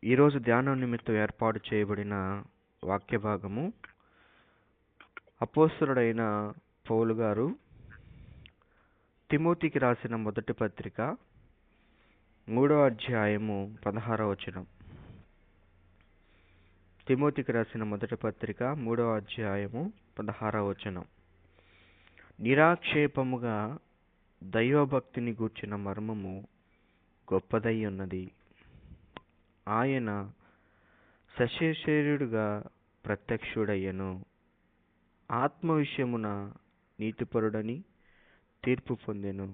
ఈరోజు ధ్యానం నిమిత్తం ఏర్పాటు చేయబడిన వాక్య భాగము అపోస్తలుడైన పౌలు గారు తిమోతికి రాసిన మొదటి పత్రిక 3వ అధ్యాయము 16వ వచనం. తిమోతికి రాసిన మొదటి పత్రిక 3వ అధ్యాయము 16వ వచనం. నిరాక్షేపముగా దైవభక్తిని గూర్చిన మర్మము గొప్పదై ఉన్నది. ఆయన సశరీరుడుగా ప్రత్యక్షుడయ్యను. ఆత్మ విషయమున నీతిపరుడని తీర్పు పొందెను.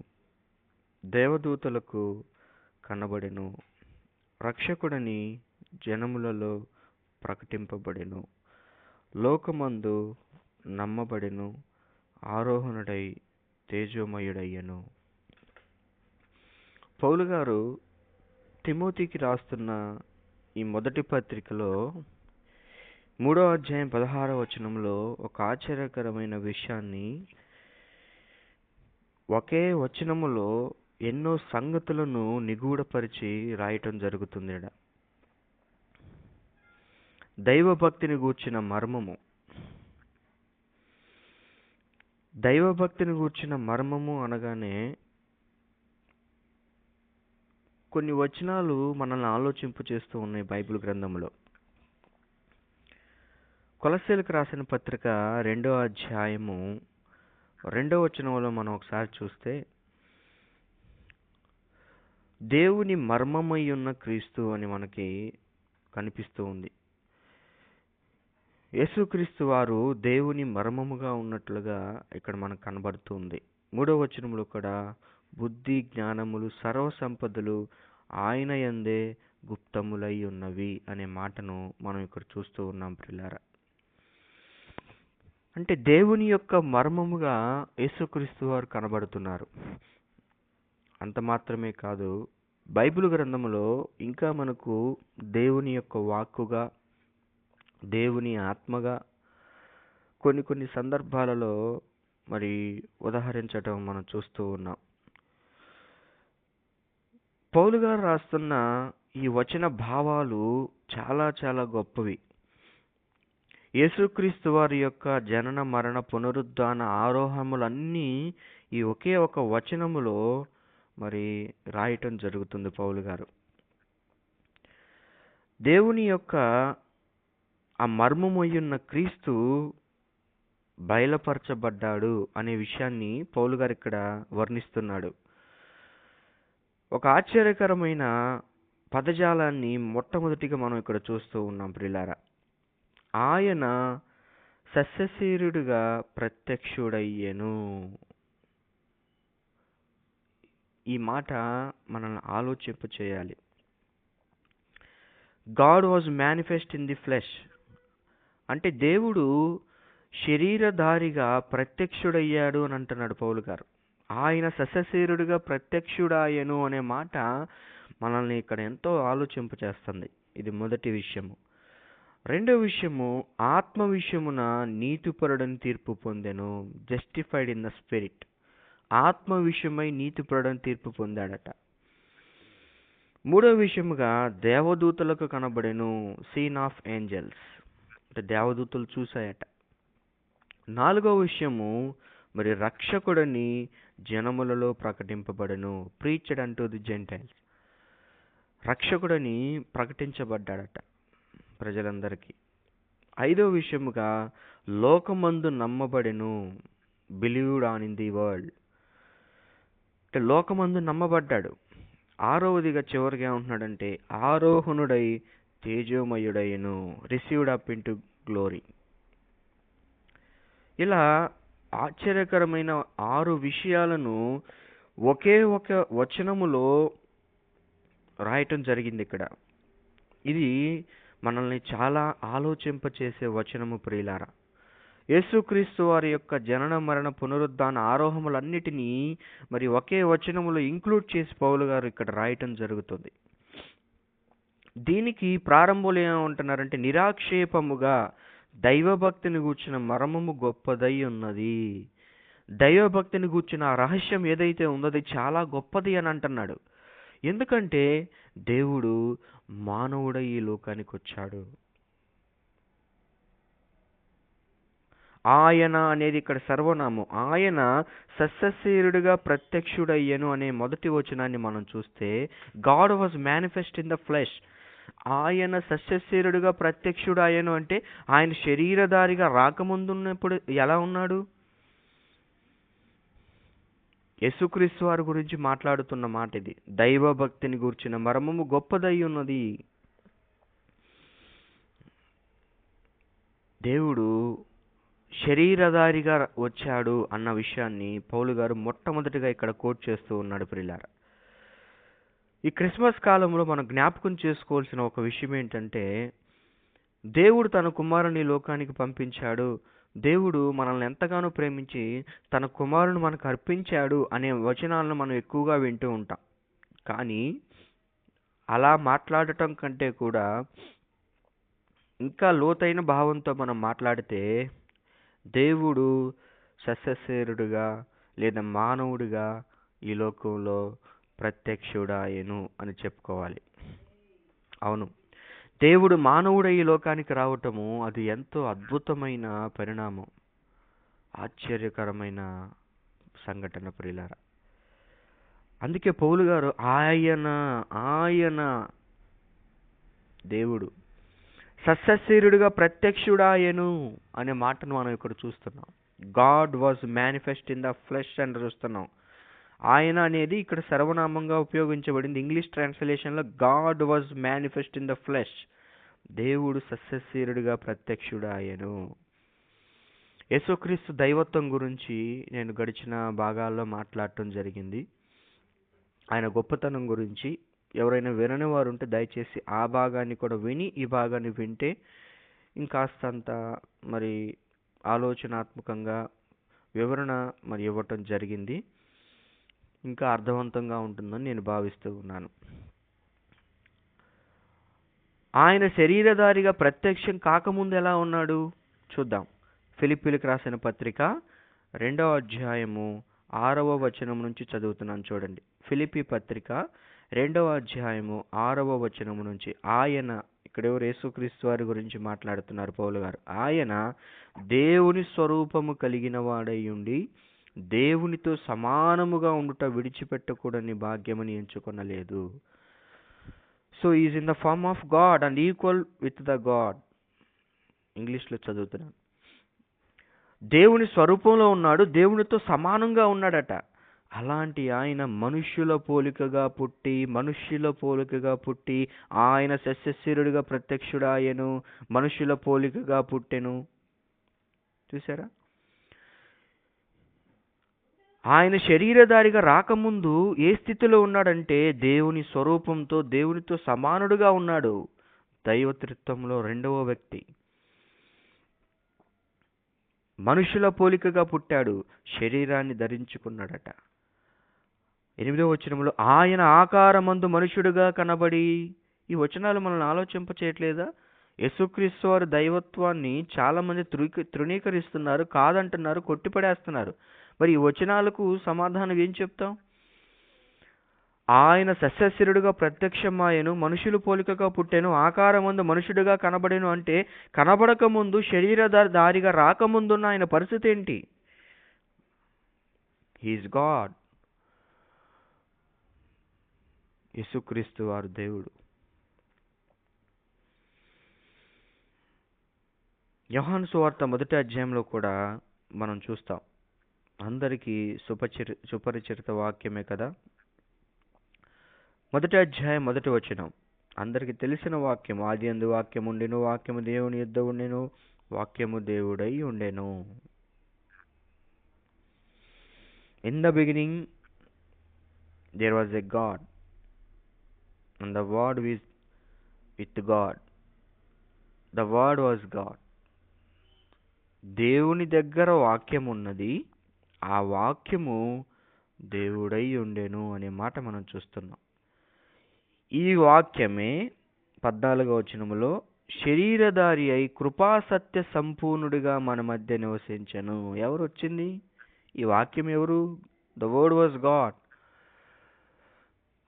దేవదూతలకు కనబడెను. రక్షకుడని జనములలో ప్రకటింపబడెను. లోకమందు నమ్మబడెను. ఆరోహణుడై తేజోమయుడయ్యను. పౌలు గారు తిమోతికి రాస్తున్న ఈ మొదటి పత్రికలో 3వ అధ్యాయం 16వ వచనంలో ఒక ఆశ్చర్యకరమైన విషయాన్ని, ఒకే వచనములో ఎన్నో సంగతులను నిగూఢపరిచి రాయటం జరుగుతుంది. దైవభక్తిని గూర్చిన మర్మము. దైవభక్తిని గూర్చిన మర్మము అనగానే కొన్ని వచనాలు మనల్ని ఆలోచింపు చేస్తూ ఉన్నాయి బైబిల్ గ్రంథంలో. కొలస్సీలకు రాసిన పత్రిక 2వ అధ్యాయము 2వ వచనంలో మనం ఒకసారి చూస్తే, దేవుని మర్మమై ఉన్న క్రీస్తు అని మనకి కనిపిస్తూ ఉంది. యేసుక్రీస్తు వారు దేవుని మర్మముగా ఉన్నట్లుగా ఇక్కడ మనకు కనబడుతుంది. 3వ వచనంలో కూడా బుద్ధి జ్ఞానములు సర్వ సంపదలు ఆయన యందే గుప్తములై ఉన్నవి అనే మాటను మనం ఇక్కడ చూస్తూ ఉన్నాం ప్రియులారా. అంటే దేవుని యొక్క మర్మముగా యేసుక్రీస్తు వారు కనబడుతున్నారు. అంత మాత్రమే కాదు, బైబిల్ గ్రంథములో ఇంకా మనకు దేవుని యొక్క వాక్కుగా, దేవుని ఆత్మగా కొన్ని సందర్భాలలో మరి ఉదహరించటం మనం చూస్తూ ఉన్నాం. పౌలు గారు రాస్తున్న ఈ వచన భావాలు చాలా చాలా గొప్పవి. యేసుక్రీస్తు వారి యొక్క జనన మరణ పునరుద్ధాన ఆరోహములన్నీ ఈ ఒకే ఒక వచనములో మరి రాయటం జరుగుతుంది పౌలు గారు. దేవుని యొక్క ఆ మర్మమయ్యున్న క్రీస్తు బయలుపరచబడ్డాడు అనే విషయాన్ని పౌలు గారు ఇక్కడ వర్ణిస్తున్నాడు. ఒక ఆశ్చర్యకరమైన పదజాలాన్ని మొట్టమొదటిగా మనం ఇక్కడ చూస్తూ ఉన్నాం ప్రియులారా. ఆయన సశరీరుడుగా ప్రత్యక్షుడయ్యెను. ఈ మాట మనల్ని ఆలోచింప చేయాలి. God was manifest in the flesh అంటే దేవుడు శరీరధారిగా ప్రత్యక్షుడయ్యాడు అని అంటున్నాడు పౌలు గారు. ఆయన సశరీరుడుగా ప్రత్యక్షుడాయను అనే మాట మనల్ని ఇక్కడ ఎంతో ఆలోచింప చేస్తుంది. ఇది మొదటి విషయము. రెండవ విషయము, ఆత్మ విషయమున నీతిపరుడని తీర్పు పొందెను. Justified in the spirit. ఆత్మ విషయమై నీతిపరుడని తీర్పు పొందాడట. మూడవ విషయముగా దేవదూతలకు కనబడెను. సీన్ ఆఫ్ ఏంజల్స్ అంటే దేవదూతలు చూశాయట. నాలుగవ విషయము, మరి రక్షకుడని జనములలో ప్రకటింపబడెను. Preached unto the Gentiles. రక్షకుడని ప్రకటించబడ్డాడట ప్రజలందరికీ. ఐదవ విషయముగా లోకమందు నమ్మబడెను. Believed on in the world అంటే లోకమందు నమ్మబడ్డాడు. ఆరవదిగా చివరిగా ఏమంటున్నాడంటే ఆరోహణుడై తేజోమయుడయ్యను. Received up into glory. ఇలా ఆశ్చర్యకరమైన 6 విషయాలను ఒకే ఒక వచనములో రాయటం జరిగింది ఇక్కడ. ఇది మనల్ని చాలా ఆలోచింపచేసే వచనము ప్రియులారా. యేసుక్రీస్తు వారి యొక్క జనన మరణ పునరుద్ధాన ఆరోహములన్నిటినీ మరి ఒకే వచనములో ఇంక్లూడ్ చేసి పౌలు గారు ఇక్కడ రాయటం జరుగుతుంది. దీనికి ప్రారంభంలో ఏమంటున్నారంటే నిరాక్షేపముగా దైవభక్తిని గూర్చిన మర్మము గొప్పదై ఉన్నది. దైవభక్తిని గూర్చిన రహస్యం ఏదైతే ఉందో అది చాలా గొప్పది అని అంటున్నాడు. ఎందుకంటే దేవుడు మానవుడై ఈ లోకానికి వచ్చాడు. ఆయన అనేది ఇక్కడ సర్వనామం. ఆయన సస్యశరీరుడిగా ప్రత్యక్షుడయ్యను అనే మొదటి వచనాన్ని మనం చూస్తే, God was manifest in the flesh. ఆయన సస్యశరీరుడిగా ప్రత్యక్షుడయ్యను అంటే ఆయన శరీరధారిగా రాకముందున్నప్పుడు ఎలా ఉన్నాడు? యేసుక్రీస్తు వారి గురించి మాట్లాడుతున్న మాట ఇది. దైవ భక్తిని గూర్చిన మర్మము గొప్పదై ఉన్నది. దేవుడు శరీరధారిగా వచ్చాడు అన్న విషయాన్ని పౌలు గారు మొట్టమొదటిగా ఇక్కడ కోట్ చేస్తూ ఉన్నాడు. ప్రియులారా, ఈ క్రిస్మస్ కాలంలో మనం జ్ఞాపకం చేసుకోవాల్సిన ఒక విషయం ఏంటంటే, దేవుడు తన కుమారుని లోకానికి పంపించాడు, దేవుడు మనల్ని ఎంతగానో ప్రేమించి తన కుమారుని మనకు అర్పించాడు అనే వచనాలను మనం ఎక్కువగా వింటూ ఉంటాం. కానీ అలా మాట్లాడటం కంటే కూడా ఇంకా లోతైన భావంతో మనం మాట్లాడితే, దేవుడు సస్యశరీరుడుగా లేదా మానవుడిగా ఈ లోకంలో ప్రత్యక్షుడాయెను అని చెప్పుకోవాలి. అవును, దేవుడు మానవుడు ఈ లోకానికి రావటము అది ఎంతో అద్భుతమైన పరిణామం, ఆశ్చర్యకరమైన సంఘటన ప్రియులారా. అందుకే పౌలు గారు ఆయన దేవుడు సస్యశరీరుడిగా ప్రత్యక్షుడాయెను అనే మాటను మనం ఇక్కడ చూస్తున్నాం. God was manifest in the flesh అని చూస్తున్నాం. ఆయన అనేది ఇక్కడ సర్వనామంగా ఉపయోగించబడింది. ఇంగ్లీష్ ట్రాన్స్లేషన్లో God was manifest in the flesh. దేవుడు సస్యశరీరుడిగా ప్రత్యక్షుడాయెను. యేసుక్రీస్తు దైవత్వం గురించి నేను గడిచిన భాగాల్లో మాట్లాడటం జరిగింది. ఆయన గొప్పతనం గురించి ఎవరైనా వినని వారు ఉంటే దయచేసి ఆ భాగాన్ని కూడా విని ఈ భాగాన్ని వింటే ఇంకాస్తంత మరి ఆలోచనాత్మకంగా వివరణ మరి ఇవ్వటం జరిగింది, ఇంకా అర్థవంతంగా ఉంటుందని నేను భావిస్తూ ఉన్నాను. ఆయన శరీరధారిగా ప్రత్యక్షం కాకముందు ఎలా ఉన్నాడు చూద్దాం. ఫిలిప్పీలకు రాసిన పత్రిక 2వ అధ్యాయము 6వ వచనం నుంచి చదువుతున్నాను చూడండి. ఫిలిప్పీ పత్రిక 2వ అధ్యాయము 6వ వచనం నుంచి. ఆయన, ఇక్కడ ఎవరు? యేసుక్రీస్తు వారి గురించి మాట్లాడుతున్నారు పౌలు గారు. ఆయన దేవుని స్వరూపము కలిగిన వాడై ఉండి దేవునితో సమానముగా ఉండుట విడిచిపెట్టకూడని భాగ్యమని ఎంచుకొనలేదు. So is in the form of God and equal with the God. ఇంగ్లీష్లో చదువుతున్నాను. దేవుని స్వరూపంలో ఉన్నాడు, దేవునితో సమానంగా ఉన్నాడట. అలాంటి ఆయన మనుష్యుల పోలికగా పుట్టి ఆయన సస్యశరీరుడిగా ప్రత్యక్షుడాయెను, మనుష్యుల పోలికగా పుట్టెను. చూసారా? ఆయన శరీరధారిగా రాకముందు ఏ స్థితిలో ఉన్నాడంటే దేవుని స్వరూపంతో దేవునితో సమానుడుగా ఉన్నాడు. దైవత్రిత్వంలో 2వ వ్యక్తి. మనుషుల పోలికగా పుట్టాడు, శరీరాన్ని ధరించుకున్నాడట. 8వ వచనంలో ఆయన ఆకారమందు మనుషుడుగా కనబడి. ఈ వచనాలు మనల్ని ఆలోచింపచేయట్లేదా? యేసుక్రీస్తు వారి దైవత్వాన్ని చాలా మంది తృణీకరిస్తున్నారు, కాదంటున్నారు, కొట్టిపడేస్తున్నారు. మరి ఈ వచనాలకు సమాధానం ఏం చెప్తాం? ఆయన సస్యశరీరుడుగా ప్రత్యక్షమాయెను, మనుషులు పోలికగా పుట్టెను, ఆకారమందు మనుషుడిగా కనబడెను అంటే కనబడక ముందు, శరీరధారిగా రాకముందున్న ఆయన పరిస్థితి ఏంటి? He is God. యేసుక్రీస్తు వారు దేవుడు. యోహాను సువార్త 1వ అధ్యాయంలో కూడా మనం చూస్తాం. అందరికీ సుపరిచిత వాక్యమే కదా. 1వ అధ్యాయం 1వ వచనం అందరికి తెలిసిన వాక్యం. ఆదియందు వాక్యము ఉండెను, వాక్యము దేవుని యొద్ద ఉండెను, వాక్యము దేవుడై ఉండెను. In the beginning there was a God and the word was with God. The word was God. దేవుని దగ్గర వాక్యం ఉన్నది, ఆ వాక్యము దేవుడై ఉండెను అనే మాట మనం చూస్తున్నాం. ఈ వాక్యమే 14వ వచనములో శరీరధారి అయి కృపాసత్య సంపూర్ణుడిగా మన మధ్య నివసించెను. ఎవరు వచ్చింది? ఈ వాక్యం ఎవరు? The word was God.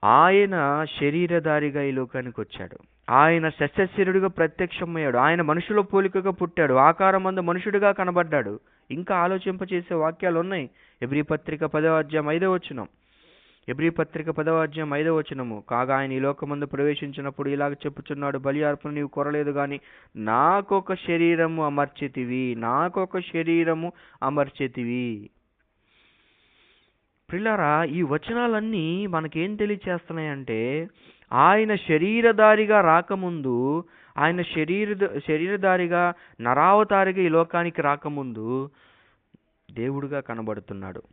ఆయన శరీరధారిగా ఈ లోకానికి వచ్చాడు. ఆయన శస్యశరీరుడిగా ప్రత్యక్షమయ్యాడు. ఆయన మనుషుల పోలికగా పుట్టాడు. ఆకారమందు మనుషుడిగా కనబడ్డాడు. ఇంకా ఆలోచింపచేసే వాక్యాలు ఉన్నాయి. ఎబ్రీ పత్రిక 10వ అధ్యాయం 5వ వచనం. ఎబ్రీ పత్రిక 10వ అధ్యాయం 5వ వచనము. కాగా ఆయన ఈ లోకమందు ప్రవేశించినప్పుడు ఇలాగ చెప్పుచున్నాడు, బలి అర్పణ నీవు కొరలేదు గాని నాకొక శరీరము అమర్చితివి, నాకొక శరీరము అమర్చితివి. ప్రియులారా, ఈ వచనాలన్నీ మనకేం తెలియచేస్తున్నాయంటే, ఆయన శరీరధారిగా రాకముందు, ఆయన శరీరధారిగా నరావతారిగా ఈ లోకానికి రాకముందు దేవుడుగా కనబడుతున్నాడు.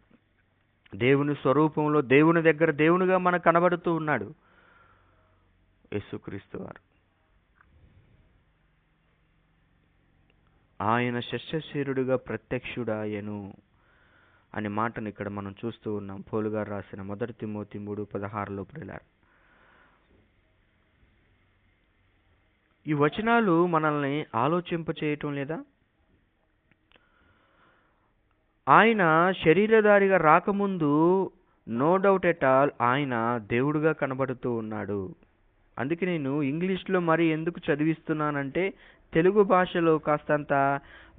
దేవుని స్వరూపంలో దేవుని దగ్గర దేవునిగా మనకు కనబడుతూ ఉన్నాడు యేసుక్రీస్తు వారు. ఆయన శస్యశరీరుడిగా ప్రత్యక్షుడాయెను అనే మాటను ఇక్కడ మనం చూస్తూ ఉన్నాం. పౌలు గారు రాసిన 1 తిమోతి 3:16లో. ప్రియులారా, ఈ వచనాలు మనల్ని ఆలోచింపచేయటం లేదా? ఆయన శరీరధారిగా రాకముందు నో డౌట్ ఎట్ ఆల్ ఆయన దేవుడుగా కనబడుతూ ఉన్నాడు. అందుకే నేను ఇంగ్లీష్లో మరి ఎందుకు చదివిస్తున్నానంటే, తెలుగు భాషలో కాస్తంత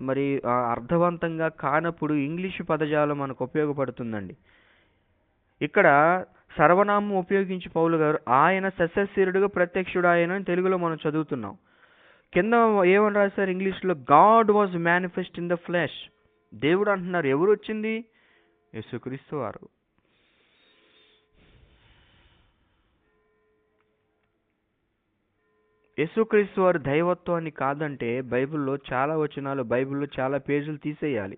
మరి అర్థవంతంగా కానప్పుడు ఇంగ్లీషు పదజాలం మనకు ఉపయోగపడుతుందండి. ఇక్కడ సర్వనామం ఉపయోగించి పౌలు గారు ఆయన శస్యశరీరుడిగా ప్రత్యక్షుడు ఆయన అని తెలుగులో మనం చదువుతున్నాం. కింద ఏమని రాశారు ఇంగ్లీష్లో? God was manifest in the flesh. దేవుడు అంటున్నారు. ఎవరు వచ్చింది? యేసుక్రీస్తు వారు. యేసుక్రీస్తు వారు దైవత్వాన్ని కాదంటే బైబిల్లో చాలా వచనాలు, బైబిల్లో చాలా పేజీలు తీసేయాలి.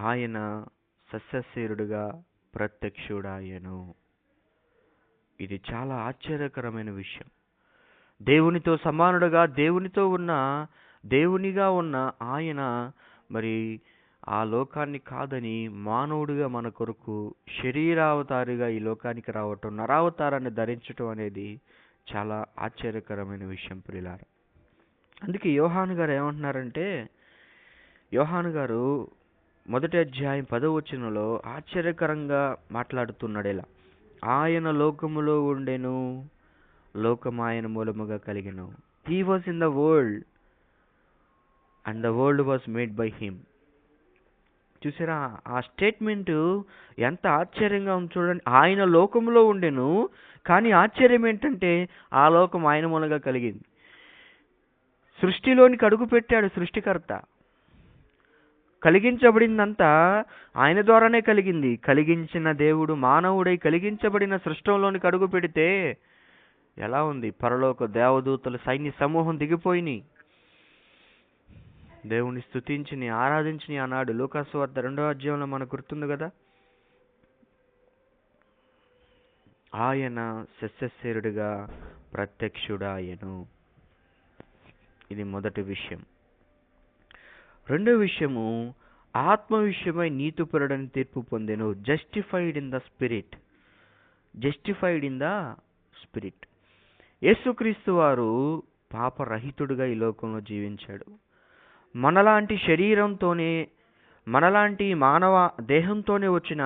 ఆయన సస్యశరీరుడిగా ప్రత్యక్షుడాయెను. ఇది చాలా ఆశ్చర్యకరమైన విషయం. దేవునితో సమానుడుగా దేవునిగా ఉన్న ఆయన మరి ఆ లోకాన్ని కాదని మానవుడిగా మన కొరకు శరీరావతారిగా ఈ లోకానికి రావటం, నరావతారాన్ని ధరించటం అనేది చాలా ఆశ్చర్యకరమైన విషయం ప్రియులారా. అందుకే యోహాను గారు ఏమంటున్నారంటే, యోహాను గారు 1వ అధ్యాయం 10వ వచనంలో ఆశ్చర్యకరంగా మాట్లాడుతున్నాడు. ఇలా, ఆయన లోకములో ఉండెను, లోకం ఆయన మూలముగా కలిగెను. He was in the world and the world was made by him. చూసారా ఆ స్టేట్మెంట్ ఎంత ఆశ్చర్యంగా ఉంది చూడండి. ఆయన లోకంలో ఉండెను, కానీ ఆశ్చర్యం ఏంటంటే ఆ లోకం ఆయన మూలంగా కలిగింది. సృష్టిలోనికి అడుగు పెట్టాడు సృష్టికర్త. కలిగించబడిందంతా ఆయన ద్వారానే కలిగింది. కలిగించిన దేవుడు మానవుడై కలిగించబడిన సృష్టంలోనికి అడుగు పెడితే ఎలా ఉంది? పరలోక దేవదూతల సైన్య సమూహం దిగిపోయినాయి, దేవుని స్తుతించి ఆరాధించి అన్నాడు. లూకాసు వార్త 2వ అధ్యాయంలో మనకు గుర్తుంది కదా. ఆయన శస్యశరీరుడిగా ప్రత్యక్షుడాయెను. ఇది మొదటి విషయం. రెండో విషయము, ఆత్మ విషయమై నీతిపరుడని తీర్పు పొందెను. Justified in the spirit. Justified in the spirit. యేసుక్రీస్తు వారు పాపరహితుడుగా ఈ లోకంలో జీవించాడు. మనలాంటి శరీరంతోనే, మనలాంటి మానవ దేహంతోనే వచ్చిన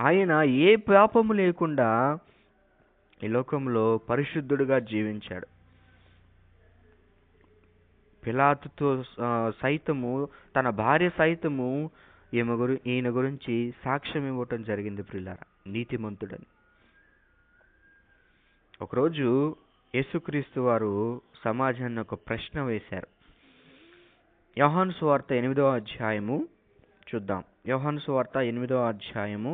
ఆయన ఏ పాపము లేకుండా ఈ లోకంలో పరిశుద్ధుడుగా జీవించాడు. పిలాతుతో సైతము, తన భార్య సైతము ఈయన గురించి సాక్ష్యం ఇవ్వటం జరిగింది ప్రియులారా, నీతిమంతుడని. ఒకరోజు యేసుక్రీస్తు వారు సమాజాన్ని ఒక ప్రశ్న వేశారు. యోహాను సువార్త 8వ అధ్యాయము చూద్దాం. యోహాను సువార్త 8వ అధ్యాయము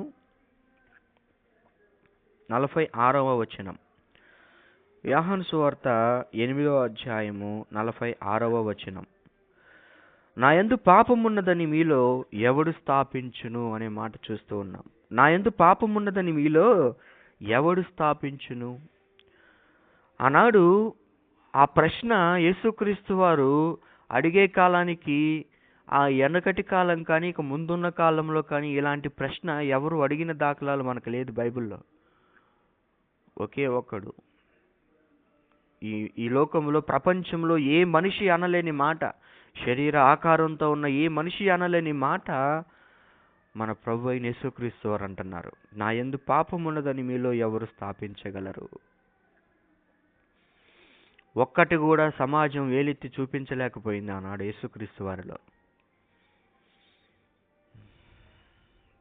46వ వచనం. యోహాను సువార్త 8వ అధ్యాయము 46వ వచనం. నా యందు పాపమున్నదని మీలో ఎవడు స్థాపించును అనే మాట చూస్తూ ఉన్నాం. నా యందు పాపమున్నదని మీలో ఎవడు స్థాపించును? ఆనాడు ఆ ప్రశ్న యేసుక్రీస్తు వారు అడిగే కాలానికి, ఆ వెనకటి కాలం కానీ ఇక ముందున్న కాలంలో కానీ ఇలాంటి ప్రశ్న ఎవరు అడిగిన దాఖలాలు మనకు లేదు బైబిల్లో. ఒకే ఒక్కడు ఈ లోకంలో, ప్రపంచంలో ఏ మనిషి అనలేని మాట, శరీర ఆకారంతో ఉన్న ఏ మనిషి అనలేని మాట మన ప్రభు అయిన యేసుక్రీస్తు వారు అంటున్నారు, నా యందు పాపం ఉన్నదని మీలో ఎవరు స్థాపించగలరు? ఒక్కటి కూడా సమాజం వేలెత్తి చూపించలేకపోయింది ఆనాడు యేసుక్రీస్తు వారిలో.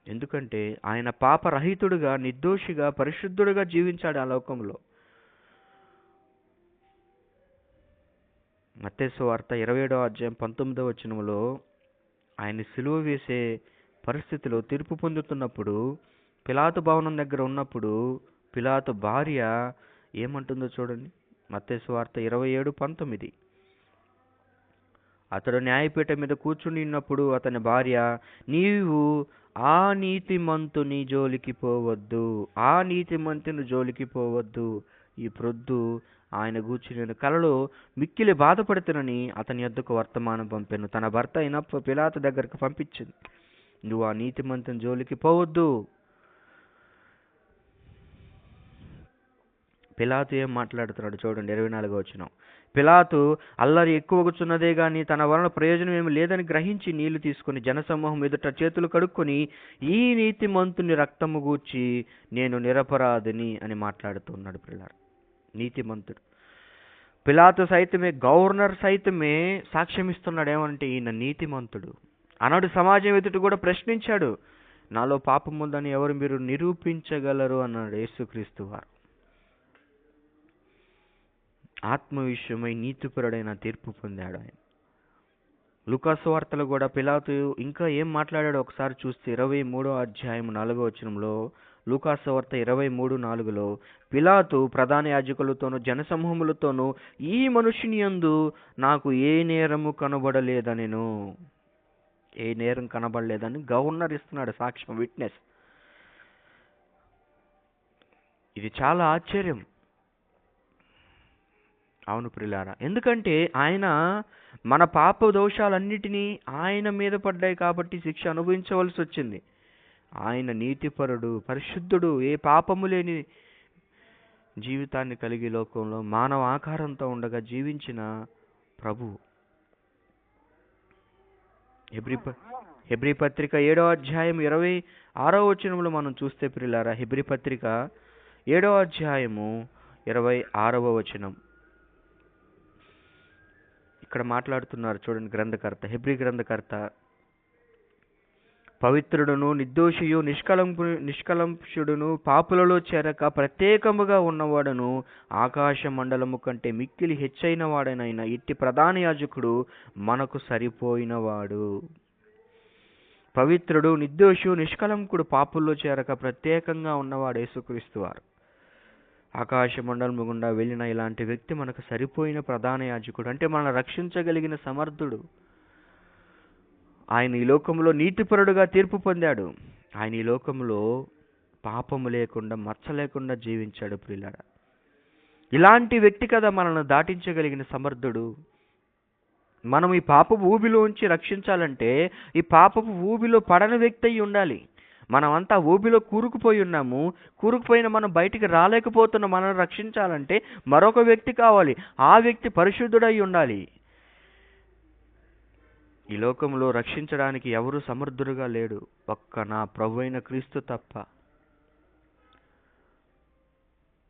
ఎందుకంటే ఆయన పాపరహితుడుగా, నిర్దోషిగా, పరిశుద్ధుడుగా జీవించాడు ఆ లోకంలో. మత్తయి సువార్త 27వ అధ్యాయం 19వ వచనంలో ఆయన సిలువ వేసే పరిస్థితిలో తీర్పు పొందుతున్నప్పుడు, పిలాతు భవనం దగ్గర ఉన్నప్పుడు పిలాతు భార్య ఏమంటుందో చూడండి. మత్తయి సువార్త 27:19. అతడు న్యాయపీఠం మీద కూర్చుని ఉన్నప్పుడు అతని భార్య, నీవు ఆ నీతిమంతుని జోలికి పోవద్దు, ఆ నీతిమంతుని జోలికి పోవద్దు. ఈ ప్రొద్దు ఆయన గూర్చి నేను కలలో మిక్కిలి బాధపడుతునని అతని యొద్దకు వర్తమానం పంపాను. తన భర్త అయిన పిలాతు దగ్గరకు పంపించింది. నువ్వు ఆ నీతిమంతుని జోలికి పోవద్దు. పిలాతు ఏం మాట్లాడుతున్నాడు చూడండి 24వ వచనం. పిలాతు అల్లరి ఎక్కువగుచున్నదే గాని తన వలన ప్రయోజనం ఏమి లేదని గ్రహించి నీళ్లు తీసుకుని జనసమూహం ఎదుట చేతులు కడుక్కొని, ఈ నీతిమంతుని రక్తము గూర్చి నేను నిరపరాధిని అని మాట్లాడుతున్నాడు. పిల్లారు నీతిమంతుడు. పిలాతు సైతమే, గవర్నర్ సైతమే సాక్ష్యం ఇస్తున్నాడు. ఏమంటే ఈయన నీతిమంతుడు. ఆనాడు సమాజం ఎదుట కూడా ప్రశ్నించాడు, నాలో పాపం ఉందని ఎవరు మీరు నిరూపించగలరు అన్నాడు యేసుక్రీస్తు వారు. ఆత్మ విషయమై నీతిపరుడైన తీర్పు పొందాడు ఆయన. లూకా సువార్తలో కూడా పిలాతు ఇంకా ఏం మాట్లాడాడో ఒకసారి చూస్తే 23వ అధ్యాయం 4వ వచనంలో, లూకా సువార్త 23:4లో పిలాతు ప్రధాన యాజకులతోనూ జనసమూహములతోనూ, ఈ మనుషుని యందు నాకు ఏ నేరము కనబడలేదనెను. ఏ నేరం కనబడలేదని గవర్నర్ ఇస్తున్నాడు సాక్ష్యం, విట్నెస్. ఇది చాలా ఆశ్చర్యం. అవును ప్రియులారా, ఎందుకంటే ఆయన మన పాప దోషాలన్నిటినీ ఆయన మీద పడ్డాయి కాబట్టి శిక్ష అనుభవించవలసి వచ్చింది. ఆయన నీతిపరుడు, పరిశుద్ధుడు, ఏ పాపము లేని జీవితాన్ని కలిగి లోకంలో మానవ ఆకారంతో ఉండగా జీవించిన ప్రభు. హెబ్రీ పత్రిక 7వ అధ్యాయం 26వ వచనంలో మనం చూస్తే ప్రియులారా, హెబ్రీ పత్రిక 7వ అధ్యాయము 26వ వచనం ఇక్కడ మాట్లాడుతున్నారు చూడండి గ్రంథకర్త, హెబ్రీ గ్రంథకర్త. పవిత్రుడును, నిర్దోషియు, నిష్కలంషుడును, పాపులలో చేరక ప్రత్యేకముగా ఉన్నవాడును, ఆకాశ మండలము కంటే మిక్కిలి హెచ్చైన వాడనైనా ఇట్టి ప్రధాన యాజకుడు మనకు సరిపోయినవాడు. పవిత్రుడు, నిర్దోషు, నిష్కలంకుడు, పాపుల్లో చేరక ప్రత్యేకంగా ఉన్నవాడు యేసుక్రీస్తు వారు. ఆకాశ మండలము గుండా వెళ్ళిన ఇలాంటి వ్యక్తి మనకు సరిపోయిన ప్రధాన యాజకుడు. అంటే మనల్ని రక్షించగలిగిన సమర్థుడు. ఆయన ఈ లోకంలో నీతిపరుడుగా తీర్పు పొందాడు. ఆయన ఈ లోకంలో పాపము లేకుండా, మచ్చ లేకుండా జీవించాడు ప్రియులారా. ఇలాంటి వ్యక్తి కదా మనల్ని దాటించగలిగిన సమర్థుడు. మనం ఈ పాపపు ఊబిలోంచి రక్షించాలంటే ఈ పాపపు ఊబిలో పడని వ్యక్తి అయి ఉండాలి. మనమంతా ఊబిలో కూరుకుపోయి ఉన్నాము. కూరుకుపోయిన మనం బయటికి రాలేకపోతున్నాం. మనల్ని రక్షించాలంటే మరొక వ్యక్తి కావాలి. ఆ వ్యక్తి పరిశుద్ధుడై ఉండాలి. ఈ లోకంలో రక్షించడానికి ఎవరు సమర్థుడుగా లేడు, ఒక్క నా ప్రభు అయిన క్రీస్తు తప్ప.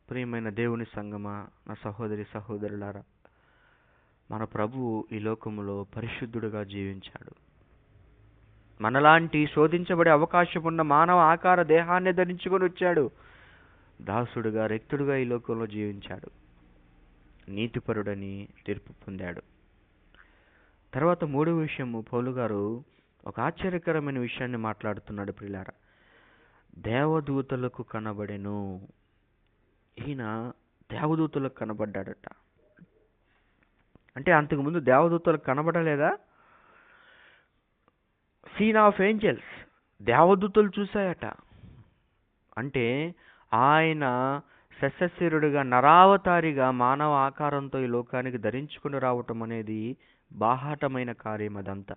ప్రియమైన దేవుని సంగమా, నా సహోదరి సహోదరులారా, మన ప్రభువు ఈ లోకములో పరిశుద్ధుడుగా జీవించాడు. మనలాంటి శోధించబడే అవకాశం ఉన్న మానవ ఆకార దేహాన్ని ధరించుకొని వచ్చాడు. దాసుడుగా, రిక్తుడుగా ఈ లోకంలో జీవించాడు. నీతిపరుడని తీర్పు పొందాడు. తర్వాత మూడో విషయము, పౌలు గారు ఒక ఆశ్చర్యకరమైన విషయాన్ని మాట్లాడుతున్నాడు ప్రియులారా. దేవదూతలకు కనబడెను. ఈయన దేవదూతలకు కనబడ్డాడట. అంటే అంతకుముందు దేవదూతలకు కనబడలేదా? సీన్ ఆఫ్ ఏంజల్స్, దేవదూతలు చూశాయట. అంటే ఆయన శశశరీరుడిగా, నరావతారిగా మానవ ఆకారంతో ఈ లోకానికి ధరించుకుని రావటం అనేది బాహాటమైన కార్యం. అదంతా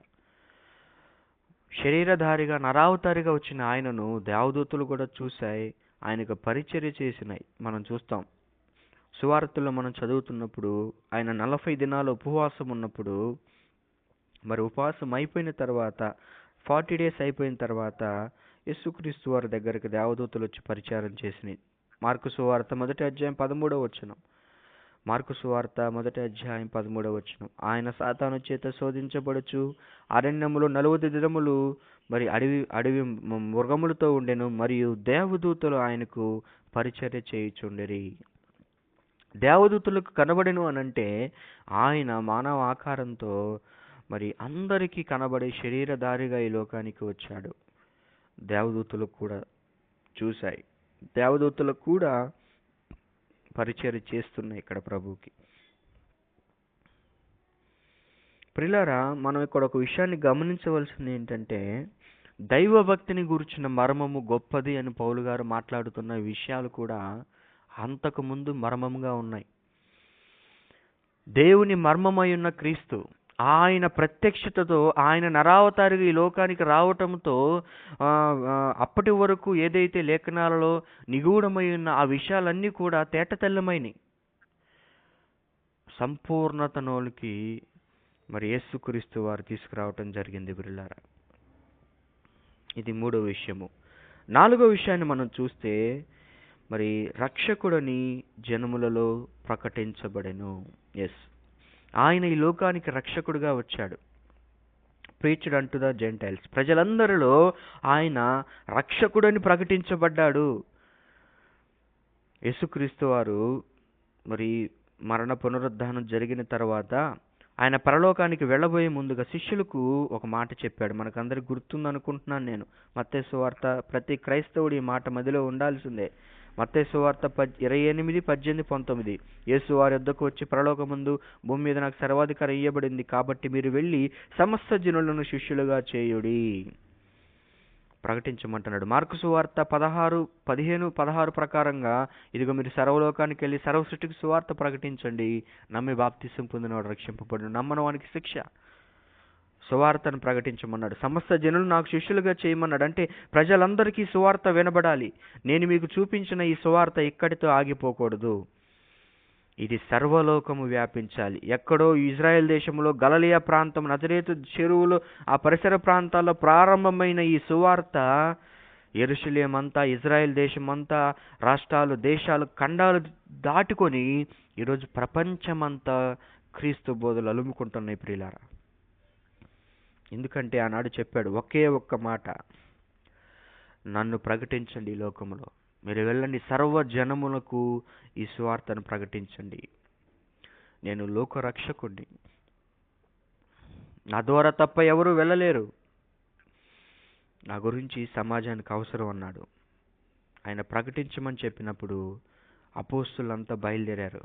శరీరధారిగా, నరావతారిగా వచ్చిన ఆయనను దేవదూతలు కూడా చూశాయి, ఆయనకు పరిచర్య చేసినాయి. మనం చూస్తాం సువార్తల్లో మనం చదువుతున్నప్పుడు ఆయన 40 దినాలు ఉపవాసం ఉన్నప్పుడు, మరి ఉపవాసం అయిపోయిన తర్వాత 40 days అయిపోయిన తర్వాత యేసుక్రీస్తు వారి దగ్గరికి దేవదూతలు వచ్చి పరిచారం చేసినాయి. మార్కు సువార్త 1 అధ్యాయం 13 మార్కు సువార్త 1 అధ్యాయం 13 ఆయన సాతాను చేత శోధించబడుచు అరణ్యములో 40 దినములు మరి అడవి మృగములతో ఉండెను, మరియు దేవదూతలు ఆయనకు పరిచర్య చేయుచుండిరి. దేవదూతలకు కనబడెను అనంటే ఆయన మానవ ఆకారంతో మరి అందరికీ కనబడే శరీరధారిగా ఈ లోకానికి వచ్చాడు. దేవదూతలకు కూడా చూశాయి, దేవదూతలకు కూడా పరిచర్య చేస్తున్నాయి ఇక్కడ ప్రభువుకి. ప్రియులారా, మనం ఇక్కడ ఒక విషయాన్ని గమనించవలసింది ఏంటంటే, దైవభక్తిని గురించిన మర్మము గొప్పది అని పౌలు గారు మాట్లాడుతున్న విషయాలు కూడా అంతకు ముందు మర్మంగా ఉన్నాయి. దేవుని మర్మమై ఉన్న క్రీస్తు ఆయన ప్రత్యక్షతతో ఆయన నరావతారిగా ఈ లోకానికి రావటంతో అప్పటి వరకు ఏదైతే లేఖనాలలో నిగూఢమై ఉన్న ఆ విషయాలన్నీ కూడా తేటతెల్లమైనవి. సంపూర్ణతలోకి మరి యేసుక్రీస్తు వారు తీసుకురావటం జరిగింది ప్రియులారా. ఇది 3వ విషయము. 4వ విషయాన్ని మనం చూస్తే మరి రక్షకుడని జనములలో ప్రకటించబడెను. ఆయన ఈ లోకానికి రక్షకుడిగా వచ్చాడు. ప్రీచ్డ్ అంటు ద జెంటైల్స్, ప్రజలందరిలో ఆయన రక్షకుడని ప్రకటించబడ్డాడు. యేసుక్రీస్తు వారు మరి మరణ పునరుద్ధానం జరిగిన తర్వాత ఆయన పరలోకానికి వెళ్ళబోయే ముందుగా శిష్యులకు ఒక మాట చెప్పాడు. మనకందరికి గుర్తుందనుకుంటున్నాను నేను. మత్తయి సువార్త, ప్రతి క్రైస్తవుడు ఈ మాట మదిలో ఉండాల్సిందే. మత్తయి సువార్త 28, 18, 19. యేసు వారి యొద్దకు వచ్చి, పరలోకమందు భూమి మీద నాకు సర్వాధికారం ఇయ్యబడింది, కాబట్టి మీరు వెళ్ళి సమస్త జనులను శిష్యులుగా చేయుడి ప్రకటించమంటున్నాడు. మార్కు సువార్త 15-16 ప్రకారంగా, ఇదిగో మీరు సర్వలోకానికి వెళ్ళి సర్వ సృష్టికి సువార్త ప్రకటించండి, నమ్మి బాప్తిసం పొందినవాడు రక్షింపబడును, నమ్మని వానికి శిక్ష. సువార్తను ప్రకటించమన్నాడు. సమస్త జనులు నాకు శిష్యులుగా చేయమన్నాడు. అంటే ప్రజలందరికీ సువార్త వినబడాలి. నేను మీకు చూపించిన ఈ సువార్త ఇక్కడితో ఆగిపోకూడదు, ఇది సర్వలోకము వ్యాపించాలి. ఎక్కడో ఇజ్రాయెల్ దేశంలో గలిలయ ప్రాంతం, నజరేతు చెరువులు, ఆ పరిసర ప్రాంతాల్లో ప్రారంభమైన ఈ సువార్త యెరూషలేము అంతా, ఇజ్రాయెల్ దేశమంతా, రాష్ట్రాలు, దేశాలు, ఖండాలు దాటుకొని ఈరోజు ప్రపంచమంతా క్రీస్తు బోధలు అలుముకుంటున్నాయి ప్రియులారా. ఎందుకంటే ఆనాడు చెప్పాడు ఒకే ఒక్క మాట, నన్ను ప్రకటించండి ఈ లోకములో, మీరు వెళ్ళండి సర్వ జనములకు ఈ సువార్తను ప్రకటించండి, నేను లోక రక్షకుడిని, నా ద్వారా తప్ప ఎవరు వెళ్ళలేరు, నా గురించి సమాజానికి అవసరం అన్నాడు. ఆయన ప్రకటించమని చెప్పినప్పుడు అపోస్తులంతా బయలుదేరారు.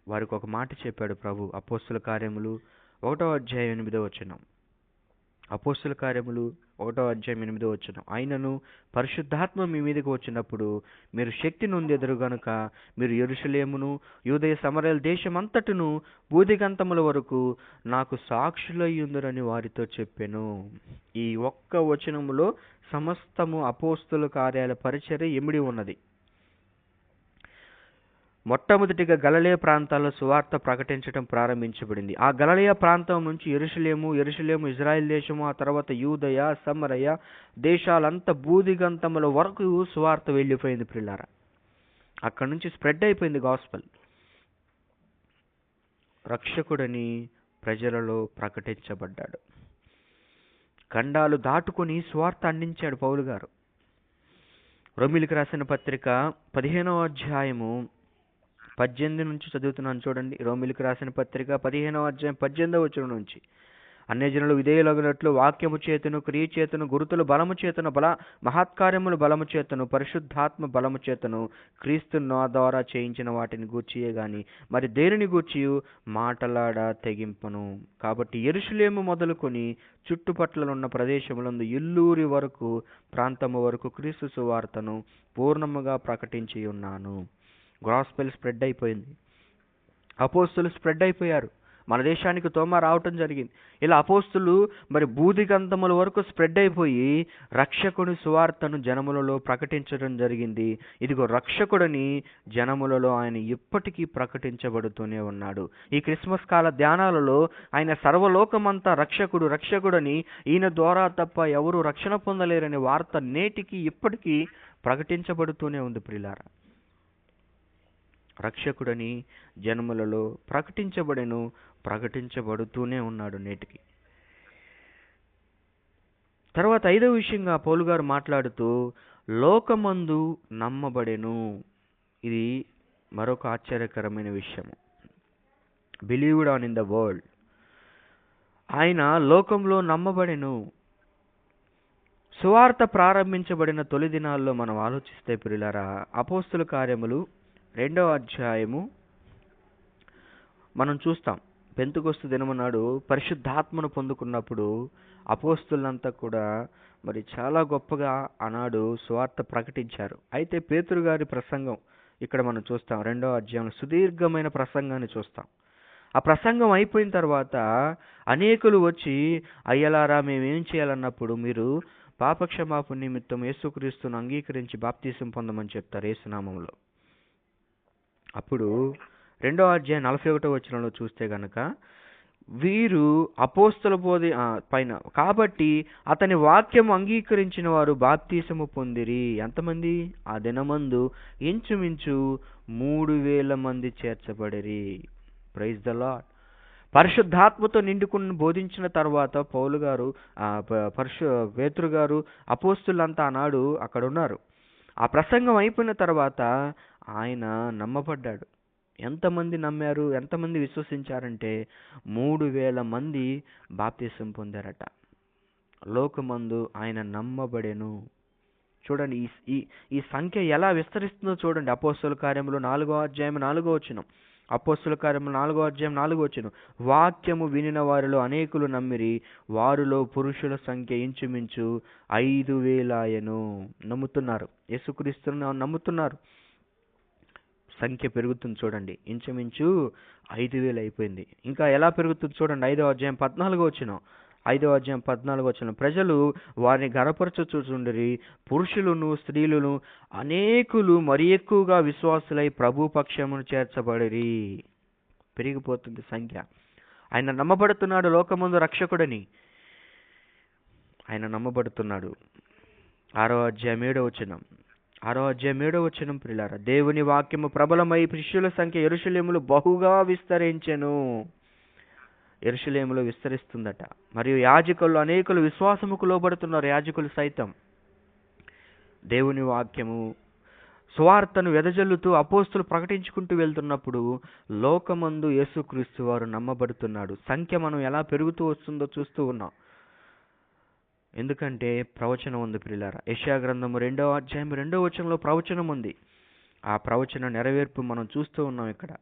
వారికి ఒక మాట చెప్పాడు ప్రభు. అపోస్తుల కార్యములు 1 అధ్యాయం 8 అపోస్తుల కార్యములు 1 అధ్యాయం 8 ఆయనను పరిశుద్ధాత్మ మీ మీదకి వచ్చినప్పుడు మీరు శక్తి నొందెదరు గనుక మీరు యెరూషలేమును, యూదయ సమరయ దేశమంతటను, భూదిగంతముల వరకు నాకు సాక్షులయ్యుందురని వారితో చెప్పెను. ఈ ఒక్క వచనములో సమస్తము అపోస్తుల కార్యాల పరిచర్య ఇమిడి ఉన్నది. మొట్టమొదటిగా గలిలయ ప్రాంతాల్లో సువార్త ప్రకటించడం ప్రారంభించబడింది. ఆ గలిలయ ప్రాంతం నుంచి యెరూషలేము ఇజ్రాయెల్ దేశము, ఆ తర్వాత యూదయ సమరయ దేశాలంతా భూదిగంతముల వరకు సువార్త వెళ్ళిపోయింది ప్రియులారా. అక్కడి నుంచి స్ప్రెడ్ అయిపోయింది గాస్పెల్. రక్షకుడని ప్రజలలో ప్రకటించబడ్డాడు. ఖండాలు దాటుకొని సువార్త అందించాడు పౌలు గారు. రోమీయులకు రాసిన పత్రిక 15వ అధ్యాయము 18 నుంచి చదువుతున్నాను చూడండి. రోమీయులకు రాసిన పత్రిక 15వ అధ్యాయం 18వ వచనం నుంచి, అన్యజనులు విధేయులగునట్లు వాక్యము చేతను, క్రియ చేతను, గురుతుల బలము చేతను, మహత్కార్యములు బలము చేతను, పరిశుద్ధాత్మ బలము చేతను క్రీస్తు నా ద్వారా చేయించిన వాటిని గూర్చియే గాని మరి దేనిని గూర్చి మాటలాడ తెగింపను. కాబట్టి యెరూషలేము మొదలుకొని చుట్టుపట్లనున్న ప్రదేశములందు ఇల్లూరి వరకు ప్రాంతము వరకు క్రీస్తు సువార్తను పూర్ణముగా ప్రకటించి ఉన్నాను. గాస్పెల్ స్ప్రెడ్ అయిపోయింది. అపోస్తులు స్ప్రెడ్ అయిపోయారు. మన దేశానికి తోమా రావటం జరిగింది. ఇలా అపోస్తులు మరి భూదిగంతముల వరకు స్ప్రెడ్ అయిపోయి రక్షకుని సువార్తను జనములలో ప్రకటించడం జరిగింది. ఇదిగో రక్షకుడని జనములలో ఆయన ఇప్పటికీ ప్రకటించబడుతూనే ఉన్నాడు. ఈ క్రిస్మస్ కాల ధ్యానాలలో ఆయన సర్వలోకమంతా రక్షకుడు రక్షకుడని, ఈయన ద్వారా తప్ప ఎవరు రక్షణ పొందలేరనే వార్త నేటికి ఇప్పటికీ ప్రకటించబడుతూనే ఉంది ప్రియులారా. రక్షకుడని జనములలో ప్రకటించబడుతూనే ఉన్నాడు నేటికి. తర్వాత 5వ విషయంగా పౌలు గారు మాట్లాడుతూ లోకమందు నమ్మబడెను. ఇది మరొక ఆశ్చర్యకరమైన విషయము. Believed on in the world. ఆయన లోకంలో నమ్మబడెను. సువార్త ప్రారంభించబడిన తొలి దినాల్లో మనం ఆలోచిస్తే ప్రియులారా, అపోస్తుల కార్యములు 2వ అధ్యాయము మనం చూస్తాం. పెంతెకొస్తు దినము నాడు పరిశుద్ధాత్మను పొందుకున్నప్పుడు అపోస్తులంతా కూడా మరి చాలా గొప్పగా ఆనాడు సువార్త ప్రకటించారు. అయితే పేతురు గారి ప్రసంగం ఇక్కడ మనం చూస్తాం. 2వ అధ్యాయంలో సుదీర్ఘమైన ప్రసంగాన్ని చూస్తాం. ఆ ప్రసంగం అయిపోయిన తర్వాత అనేకులు వచ్చి, అయ్యలారా మేమేం చేయాలన్నప్పుడు మీరు పాపక్షమాపణ నిమిత్తం యేసుక్రీస్తును అంగీకరించి బాప్తీసం పొందమని చెప్తారు యేసునామంలో. అప్పుడు 2వ అధ్యాయం 41వ వచనంలో చూస్తే గనక, వీరు అపోస్తల పైన కాబట్టి అతని వాక్యం అంగీకరించిన వారు బాప్తీసము పొందిరి. ఎంతమంది? ఆ దినమందు ఇంచుమించు 3,000 మంది చేర్చబడిరి. Praise the lord. పరిశుద్ధాత్మతో నిండుకుని బోధించిన తర్వాత పౌలు గారు పేతురు గారు అపోస్తులంతా ఆనాడు అక్కడ ఉన్నారు. ఆ ప్రసంగం అయిపోయిన తర్వాత ఆయన నమ్మబడ్డాడు. ఎంతమంది నమ్మారు, ఎంతమంది విశ్వసించారంటే 3,000 మంది బాప్తిసం పొందారట. లోకమందు ఆయన నమ్మబడెను. చూడండి ఈ సంఖ్య ఎలా విస్తరిస్తుందో చూడండి. అపోస్తల కార్యములు 4వ అధ్యాయం 4వ వచనం. అపోస్తల కార్యములు 4వ అధ్యాయం 4వ వచనం. వాక్యము వినిన వారిలో అనేకులు నమ్మిరి, వారిలో పురుషుల సంఖ్య ఇంచుమించు 5,000 ఆయను. నమ్ముతున్నారు, యేసుక్రీస్తును నమ్ముతున్నారు. సంఖ్య పెరుగుతుంది చూడండి. ఇంచుమించు 5,000 అయిపోయింది. ఇంకా ఎలా పెరుగుతుంది చూడండి. 5వ అధ్యాయం 14వ వచనం. 5వ అధ్యాయం 14వ వచనం. ప్రజలు వారిని గనపరచుచుండిరి, పురుషులను స్త్రీలను అనేకులు మరి ఎక్కువగా విశ్వాసులై ప్రభు పక్షమును చేర్చబడిరి. పెరిగిపోతుంది సంఖ్య. ఆయన నమ్మబడుతున్నాడు లోకమందు రక్షకుడని. ఆయన నమ్మబడుతున్నాడు. 6వ అధ్యాయం 7వ వచనం. 6వ అధ్యాయం 7వ వచనం ప్రియులారా, దేవుని వాక్యము ప్రబలమై శిష్యుల సంఖ్య యెరూషలేములో బహుగా విస్తరించెను. యెరూషలేములో విస్తరిస్తుందట. మరియు యాజకులు అనేకులు విశ్వాసముకు లోబడుతున్నారు. యాజకులు సైతం దేవుని వాక్యము సువార్తను వెదజల్లుతూ అపోస్తులు ప్రకటించుకుంటూ వెళ్తున్నప్పుడు లోకమందు యేసుక్రీస్తు వారు నమ్మబడుతున్నాడు. సంఖ్య మనం ఎలా పెరుగుతూ వస్తుందో చూస్తూ ఉన్నాం. ఎందుకంటే ప్రవచనం ఉంది ప్రియులారా. యెషయా గ్రంథము 2వ అధ్యాయం 2వ వచనంలో ప్రవచనం ఉంది. ఆ ప్రవచన నెరవేర్పు మనం చూస్తూ ఉన్నాం ఇక్కడ.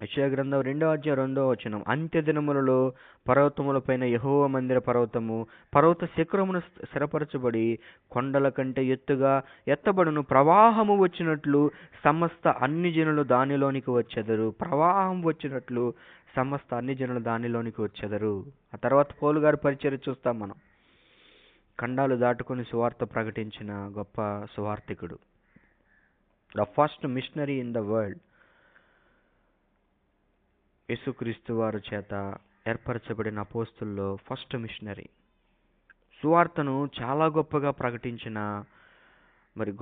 యెషయా గ్రంథం 2వ అధ్యాయం 2వ వచనం. అంత్య దినములలో పర్వతములపైన యెహోవా మందిర పర్వత శిఖరమును స్థిరపరచబడి కొండల కంటే ఎత్తుగా ఎత్తబడును. ప్రవాహము వచ్చినట్లు సమస్త అన్ని జనులు దానిలోనికి వచ్చెదరు. ప్రవాహం వచ్చినట్లు సమస్త అన్ని జనులు దానిలోనికి వచ్చెదరు. ఆ తర్వాత పౌలు గారి పరిచర్య చూస్తాం మనం. ఖండాలు దాటుకుని సువార్త ప్రకటించిన గొప్ప సువార్థికుడు. The first missionary in the world. యేసుక్రీస్తు వారి చేత ఏర్పరచబడిన అపోస్తుల్లో ఫస్ట్ మిషనరీ. సువార్తను చాలా గొప్పగా ప్రకటించిన మరి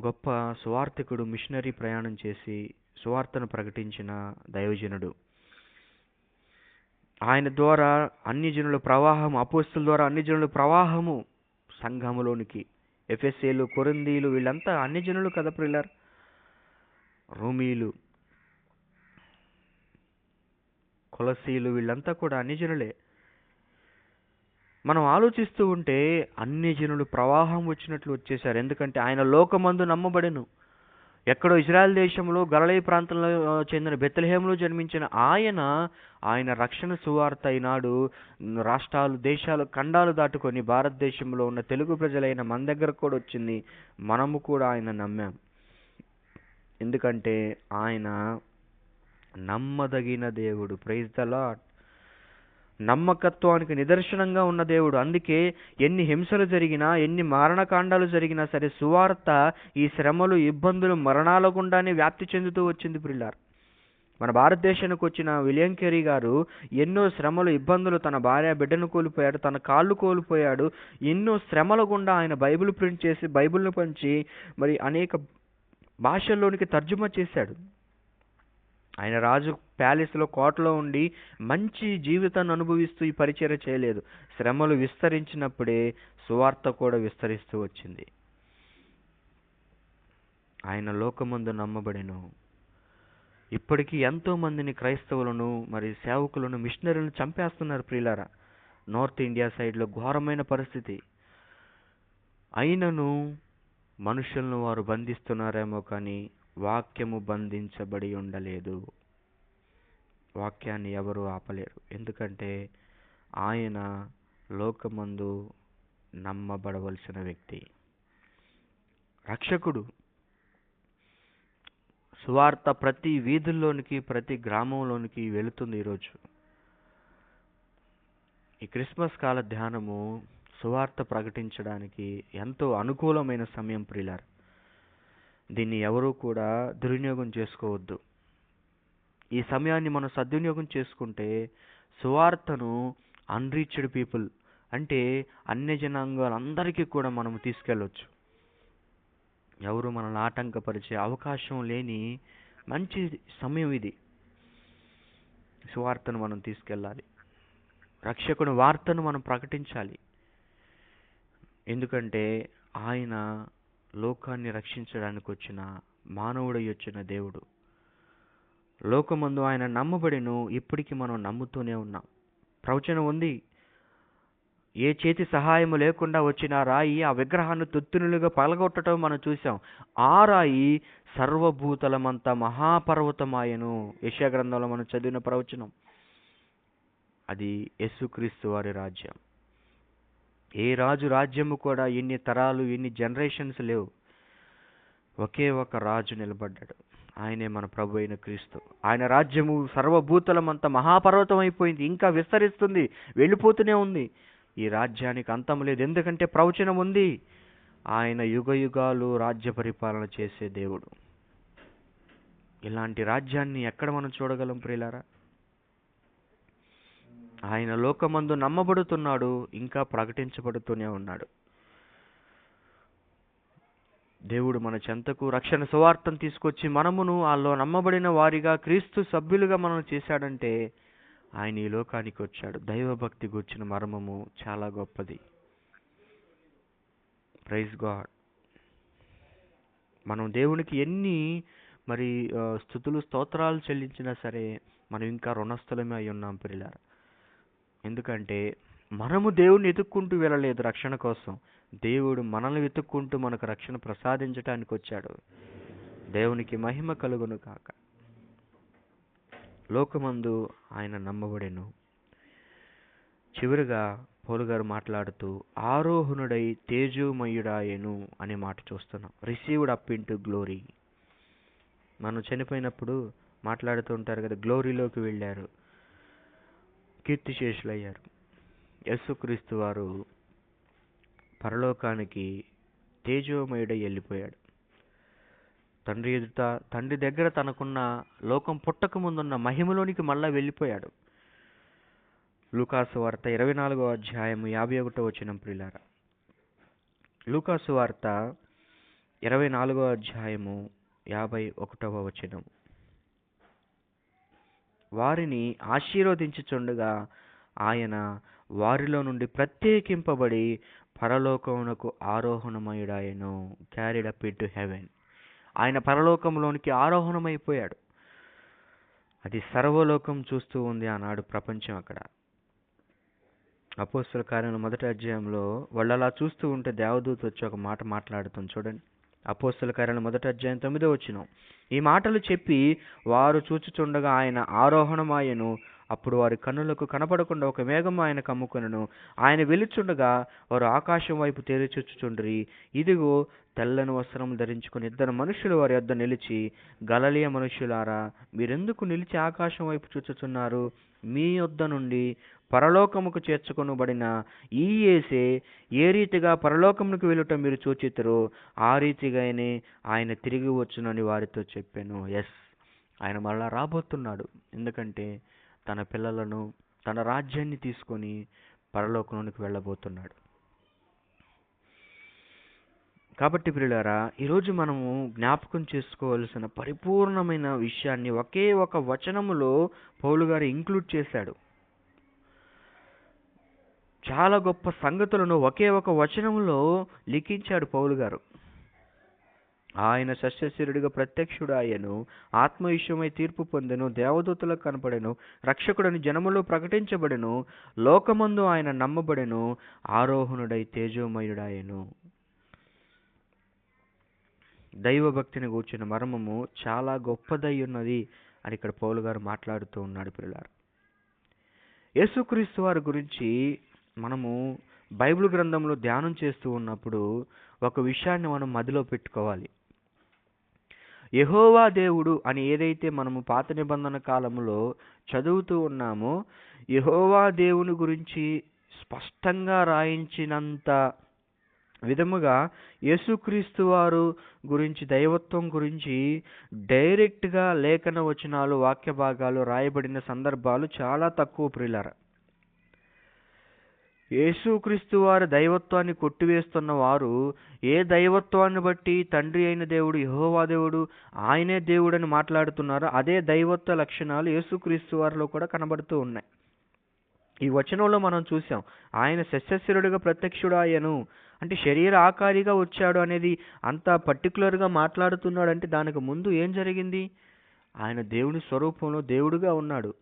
గొప్ప సువార్థికుడు, మిషనరీ ప్రయాణం చేసి సువార్తను ప్రకటించిన దైవజనుడు. ఆయన ద్వారా అన్ని జనుల ప్రవాహం, అపోస్తుల ద్వారా అన్ని జనుల ప్రవాహము సంఘములోనికి. ఎఫెసీలు, కొరింథీలు వీళ్ళంతా అన్ని జనులు కదా ప్రియులారా. రోమీలు, కొలసీలు వీళ్ళంతా కూడా అన్ని జనులే. మనం ఆలోచిస్తూ ఉంటే అన్ని జనులు ప్రవాహం వచ్చినట్లు వచ్చేశారు. ఎందుకంటే ఆయన లోకమందు నమ్మబడెను. ఎక్కడో ఇజ్రాయెల్ దేశంలో గలిలయ ప్రాంతంలో చెందిన బెత్లెహేములో జన్మించిన ఆయన రక్షణ సువార్త ఈనాడు రాష్ట్రాలు, దేశాలు, ఖండాలు దాటుకొని భారతదేశంలో ఉన్న తెలుగు ప్రజలైన మన దగ్గర కూడా వచ్చింది. మనము కూడా ఆయన నమ్మాం. ఎందుకంటే ఆయన నమ్మదగిన దేవుడు. Praise the lord. నమ్మకత్వానికి నిదర్శనంగా ఉన్న దేవుడు. అందుకే ఎన్ని హింసలు జరిగినా, ఎన్ని మారణకాండాలు జరిగినా సరే, సువార్త ఈ శ్రమలు, ఇబ్బందులు, మరణాల గుండానే వ్యాప్తి చెందుతూ వచ్చింది ప్రియులారా. మన భారతదేశానికి వచ్చిన విలియం కెరీ గారు ఎన్నో శ్రమలు, ఇబ్బందులు, తన భార్య బిడ్డను కోల్పోయాడు, తన కాళ్ళు కోల్పోయాడు. ఎన్నో శ్రమల గుండా ఆయన బైబిల్ ప్రింట్ చేసి, బైబిల్ను పంచి మరి అనేక భాషల్లోనికి తర్జుమా చేశాడు. ఆయన రాజు ప్యాలెస్లో, కోటలో ఉండి మంచి జీవితాన్ని అనుభవిస్తూ ఈ పరిచర్య చేయలేదు. శ్రమలు విస్తరించినప్పుడే సువార్త కూడా విస్తరిస్తూ వచ్చింది. ఆయన లోకమందు నమ్మబడెను. ఇప్పటికీ ఎంతో మందిని, క్రైస్తవులను, మరి సేవకులను, మిషనరీలను చంపేస్తున్నారు ప్రియులారా. నార్త్ ఇండియా సైడ్లో ఘోరమైన పరిస్థితి. అయినను మనుషులను వారు బంధిస్తున్నారేమో కానీ వాక్యము బంధించబడి ఉండలేదు. వాక్యాన్ని ఎవరు ఆపలేరు. ఎందుకంటే ఆయన లోకమందు నమ్మబడవలసిన వ్యక్తి, రక్షకుడు. సువార్త ప్రతి వీధుల్లోనికి, ప్రతి గ్రామంలోనికి వెళుతుంది ఈరోజు. ఈ క్రిస్మస్ కాల ధ్యానము సువార్త ప్రకటించడానికి ఎంతో అనుకూలమైన సమయం ప్రియులారా. దీన్ని ఎవరూ కూడా దుర్వినియోగం చేసుకోవద్దు. ఈ సమయాన్ని మనం సద్వినియోగం చేసుకుంటే సువార్తను అన్రీచ్డ్ పీపుల్, అంటే అన్య జనాంగాలందరికీ కూడా మనం తీసుకెళ్ళవచ్చు. ఎవరు మనల్ని ఆటంకపరిచే అవకాశం లేని మంచి సమయం ఇది. సువార్తను మనం తీసుకెళ్ళాలి. రక్షకుని వార్తను మనం ప్రకటించాలి. ఎందుకంటే ఆయన లోకాన్ని రక్షించడానికి వచ్చిన మానవుడై వచ్చిన దేవుడు. లోకమందు ఆయన నమ్మబడిను. ఇప్పటికీ మనం నమ్ముతూనే ఉన్నాం. ప్రవచనం ఉంది, ఏ చేతి సహాయము లేకుండా వచ్చిన రాయి ఆ విగ్రహాన్ని తొత్తునులుగా పగలగొట్టడం మనం చూసాం. ఆ రాయి సర్వభూతలమంతా మహాపర్వతమాయను. యెషయా గ్రంథంలో మనం చదివిన ప్రవచనం. అది యేసుక్రీస్తు వారి రాజ్యం. ఏ రాజు రాజ్యము కూడా ఎన్ని తరాలు, ఎన్ని జనరేషన్స్ లేవు. ఒకే ఒక రాజు నిలబడ్డాడు. ఆయనే మన ప్రభు అయిన క్రీస్తు. ఆయన రాజ్యము సర్వభూతలమంతా మహాపర్వతం అయిపోయింది. ఇంకా విస్తరిస్తుంది, వెళ్ళిపోతూనే ఉంది. ఈ రాజ్యానికి అంతం లేదు. ఎందుకంటే ప్రవచనం ఉంది, ఆయన యుగ యుగాలు రాజ్య పరిపాలన చేసే దేవుడు. ఇలాంటి రాజ్యాన్ని ఎక్కడ మనం చూడగలం ప్రియులారా? ఆయన లోకమందు నమ్మబడుతున్నాడు, ఇంకా ప్రకటించబడుతూనే ఉన్నాడు. దేవుడు మన చెంతకు రక్షణ సువార్తను తీసుకొచ్చి మనమును ఆలో నమ్మబడిన వారిగా, క్రీస్తు సభ్యులుగా మనం చేశాడంటే ఆయన ఈ లోకానికి వచ్చాడు. దైవభక్తి గూర్చిన మర్మము చాలా గొప్పది. Praise God. మనం దేవునికి ఎన్ని మరి స్తుతులు, స్తోత్రాలు చెల్లించినా సరే మనం ఇంకా రుణస్థలమే అయి ఉన్నాం ప్రియులారా. ఎందుకంటే మనము దేవుడిని వెతుక్కుంటూ వెళ్ళలేదు రక్షణ కోసం. దేవుడు మనల్ని వెతుక్కుంటూ మనకు రక్షణ ప్రసాదించడానికి వచ్చాడు. దేవునికి మహిమ కలుగును కాక. లోకమందు ఆయన నమ్మబడెను. చివరిగా పౌలు గారు మాట్లాడుతూ ఆరోహణుడై తేజోమయుడాయెను అనే మాట చూస్తున్నాం. Received up into glory. మనం చనిపోయినప్పుడు మాట్లాడుతూ ఉంటారు కదా, గ్లోరీలోకి వెళ్ళారు, కీర్తిశేషులయ్యారు. యేసుక్రీస్తు వారు పరలోకానికి తేజోమయుడై వెళ్ళిపోయాడు. తండ్రి దగ్గర తనకున్న లోకం పుట్టక ముందున్న మహిమలోనికి మళ్ళా వెళ్ళిపోయాడు. లూకాసు వార్త 24వ అధ్యాయము 51వ వచనం ప్రియులారా. లూకాసు వార్త 24వ అధ్యాయము 51వ వచనం. వారిని ఆశీర్వదించుచుండగా ఆయన వారిలో నుండి ప్రత్యేకింపబడి పరలోకమునకు ఆరోహణమయుడాయెను. Carried up into heaven. ఆయన పరలోకంలోనికి ఆరోహణమైపోయాడు. అది సర్వలోకం చూస్తూ ఉంది ఆనాడు ప్రపంచం. అక్కడ అపోస్తల కార్యాల 1వ అధ్యాయంలో వాళ్ళు అలా చూస్తూ ఉంటే దేవదూత వచ్చి ఒక మాట మాట్లాడుతుంది చూడండి. అపోస్తల కార్యాల 1వ అధ్యాయం 9వ వచనం. ఈ మాటలు చెప్పి వారు చూచుచుండగా ఆయన ఆరోహణమాయెను, అప్పుడు వారి కన్నులకు కనపడకుండా ఒక మేఘం ఆయన కమ్ముకొనెను. ఆయన వెలుచుండగా వారు ఆకాశం వైపు తేరిచూచుచుండిరి. ఇదిగో తెల్లని వస్త్రం ధరించుకుని ఇద్దరు మనుషులు వారి యొద్ద నిలిచి, గలిలయ మనుషులారా, మీరెందుకు నిలిచి ఆకాశం వైపు చూచుచున్నారు? మీ యొద్ద నుండి పరలోకముకు చేర్చుకొనబడిన ఈ యేసే ఏ రీతిగా పరలోకమునకు వెళ్ళుట మీరు చూచితురో ఆ రీతిగానే ఆయన తిరిగి వచ్చునని వారితో చెప్పాను. ఎస్, ఆయన మళ్ళా రాబోతున్నాడు. ఎందుకంటే తన పిల్లలను, తన రాజ్యాన్ని తీసుకొని పరలోకంలోనికి వెళ్ళబోతున్నాడు. కాబట్టి ప్రియులారా, ఈరోజు మనము జ్ఞాపకం చేసుకోవాల్సిన పరిపూర్ణమైన విషయాన్ని ఒకే ఒక వచనములో పౌలు గారు ఇంక్లూడ్ చేశాడు. చాలా గొప్ప సంగతులను ఒకే ఒక వచనంలో లిఖించాడు పౌలు గారు. ఆయన సస్యశరీరుడిగా ప్రత్యక్షుడు ఆయను, ఆత్మ విషయమై తీర్పు పొందెను, దేవదూతలకు కనపడెను, రక్షకుడని జనములో ప్రకటించబడెను, లోకమందు ఆయన నమ్మబడెను, ఆరోహణుడై తేజోమయుడాయను. దైవభక్తిని గూర్చిన మర్మము చాలా గొప్పదై ఉన్నది అని ఇక్కడ పౌలు గారు మాట్లాడుతూ ఉన్నాడు. పిల్లలారు, యేసుక్రీస్తు వారి గురించి మనము బైబిల్ గ్రంథంలో ధ్యానం చేస్తూ ఉన్నప్పుడు ఒక విషయాన్ని మనం మదిలో పెట్టుకోవాలి. యెహోవా దేవుడు అని ఏదైతే మనము పాత నిబంధన కాలంలో చదువుతూ ఉన్నామో, యెహోవా దేవుని గురించి స్పష్టంగా రాయించినంత విధముగా యేసుక్రీస్తు వారు గురించి, దైవత్వం గురించి డైరెక్ట్గా లేఖన వచనాలు, వాక్య భాగాలు రాయబడిన సందర్భాలు చాలా తక్కువ. ప్రియులారా, యేసుక్రీస్తు వారి దైవత్వాన్ని కొట్టివేస్తున్న వారు ఏ దైవత్వాన్ని బట్టి తండ్రి అయిన దేవుడు, యెహోవా దేవుడు, ఆయనే దేవుడని మాట్లాడుతున్నారో అదే దైవత్వ లక్షణాలు యేసుక్రీస్తు వారిలో కూడా కనబడుతూ ఉన్నాయి. ఈ వచనంలో మనం చూసాం, ఆయన సస్యశరీరుడిగా ప్రత్యక్షుడాయను అంటే శరీర ఆకారిగా వచ్చాడు అనేది అంత పర్టికులర్గా మాట్లాడుతున్నాడు. అంటే దానికి ముందు ఏం జరిగింది? ఆయన దేవుని స్వరూపంలో దేవుడుగా ఉన్నాడు.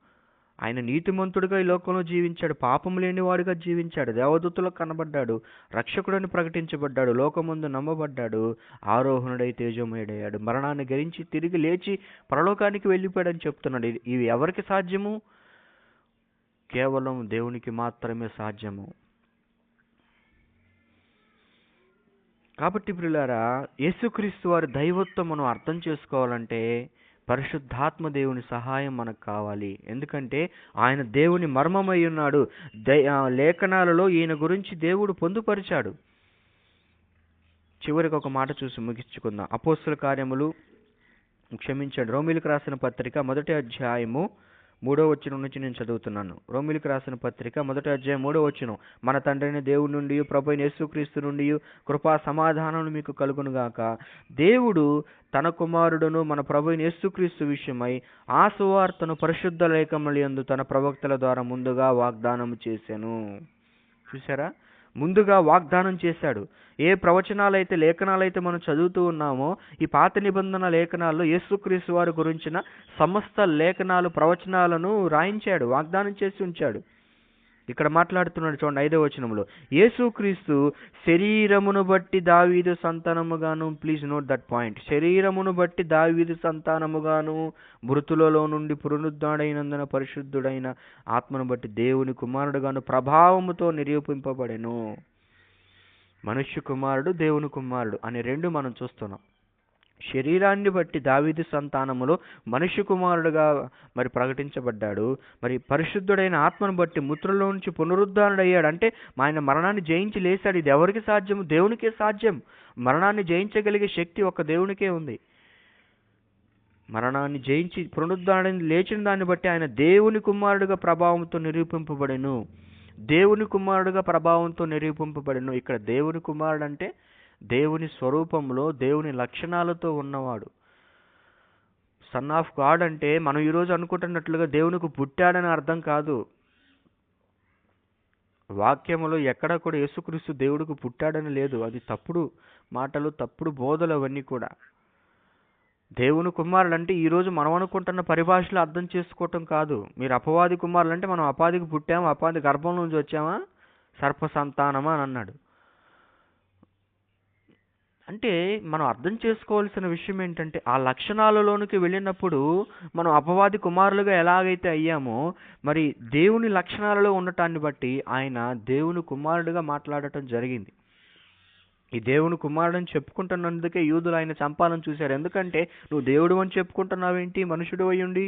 ఆయన నీతిమంతుడిగా ఈ లోకంలో జీవించాడు, పాపం లేనివాడుగా జీవించాడు, దేవదూతలకు కనబడ్డాడు, రక్షకుడని ప్రకటించబడ్డాడు, లోకమందు నమ్మబడ్డాడు, ఆరోహణుడై తేజోమయుడయ్యాడు, మరణాన్ని గరించి తిరిగి లేచి పరలోకానికి వెళ్ళిపోయాడని చెప్తున్నాడు. ఇవి ఎవరికి సాధ్యము? కేవలం దేవునికి మాత్రమే సాధ్యము. కాబట్టి ప్రియులారా, యేసుక్రీస్తు వారి దైవత్వం మనం అర్థం చేసుకోవాలంటే పరిశుద్ధాత్మ దేవుని సహాయం మనకు కావాలి. ఎందుకంటే ఆయన దేవుని మర్మమై ఉన్నాడు. లేఖనాలలో ఈయన గురించి దేవుడు పొందుపరిచాడు. చివరికి ఒక మాట చూసి ముగించుకుందాం. అపోస్తల కార్యములు, క్షమించండి, రోమీయులకు రాసిన పత్రిక 1వ అధ్యాయము 3వ వచనం నుంచి నేను చదువుతున్నాను. రోమీయులకు రాసిన పత్రిక 1వ అధ్యాయం 3వ వచనం. మన తండ్రైన దేవుడి నుండి, ప్రభువైన యేసుక్రీస్తు నుండి కృపా సమాధానములు మీకు కలుగునుగాక. దేవుడు తన కుమారుడును మన ప్రభువైన యేసుక్రీస్తు విషయమై ఆ సువార్తను పరిశుద్ధ లేఖములందు తన ప్రవక్తల ద్వారా ముందుగా వాగ్దానం చేశాను. చూసారా? ముందుగా వాగ్దానం చేశాడు. ఏ ప్రవచనాలైతే, లేఖనాలైతే మనం చదువుతూ ఉన్నామో, ఈ పాత నిబంధన లేఖనాల్లో యేసుక్రీస్తు వారి గురించిన సమస్త లేఖనాలు, ప్రవచనాలను రాయించాడు, వాగ్దానం చేసి ఉంచాడు. ఇక్కడ మాట్లాడుతున్నాడు చూడండి 5వ వచనంలో, యేసుక్రీస్తు శరీరమును బట్టి దావీదు సంతానముగాను, ప్లీజ్ నోట్ దట్ పాయింట్, శరీరమును బట్టి దావీదు సంతానముగాను, మృతులలో నుండి పునరుద్ధరణైనందున పరిశుద్ధుడైన ఆత్మను బట్టి దేవుని కుమారుడుగాను ప్రభావముతో నిరూపింపబడెను. మనుష్య కుమారుడు, దేవుని కుమారుడు అనే రెండు మనం చూస్తున్నాం. శరీరాన్ని బట్టి దావీదు సంతానములో మనుష్య కుమారుడుగా మరి ప్రకటించబడ్డాడు. మరి పరిశుద్ధుడైన ఆత్మను బట్టి మృతులలో నుంచి పునరుద్ధరణయ్యాడు. అంటే ఆయన మరణాన్ని జయించి లేచాడు. ఇది ఎవరికి సాధ్యము? దేవునికే సాధ్యం. మరణాన్ని జయించగలిగే శక్తి ఒక్క దేవునికే ఉంది. మరణాన్ని జయించి పునరుద్ధరణ లేచిన దాన్ని బట్టి ఆయన దేవుని కుమారుడుగా ప్రభావంతో నిరూపింపబడెను. దేవుని కుమారుడుగా ప్రభావంతో నిరూపింపబడెను. ఇక్కడ దేవుని కుమారుడు అంటే దేవుని స్వరూపంలో, దేవుని లక్షణాలతో ఉన్నవాడు. సన్ ఆఫ్ గాడ్ అంటే మనం ఈరోజు అనుకుంటున్నట్లుగా దేవునికి పుట్టాడని అర్థం కాదు. వాక్యములో ఎక్కడ కూడా యేసుక్రీస్తు దేవుడికి పుట్టాడని లేదు. అది తప్పుడు మాటలు, తప్పుడు బోధలు అవన్నీ కూడా. దేవుని కుమారుడు అంటే ఈరోజు మనం అనుకుంటున్న పరిభాషలో అర్థం చేసుకోవటం కాదు. మీరు అపవాది కుమారులు అంటే మనం అపాదికి పుట్టామా, అపాది గర్భం నుంచి వచ్చామా, సర్ప సంతానమా అని అన్నాడు. అంటే మనం అర్థం చేసుకోవాల్సిన విషయం ఏంటంటే ఆ లక్షణాలలోనికి వెళ్ళినప్పుడు మనం అపవాది కుమారులుగా ఎలాగైతే అయ్యామో, మరి దేవుని లక్షణాలలో ఉండటాన్ని బట్టి ఆయన దేవుని కుమారుడిగా మాట్లాడటం జరిగింది. ఈ దేవుని కుమారుడని చెప్పుకుంటున్నందుకే యూదులు ఆయన చంపాలని చూశారు. ఎందుకంటే నువ్వు దేవుడు అని చెప్పుకుంటున్నావేంటి మనుషుడు అయ్యుండి?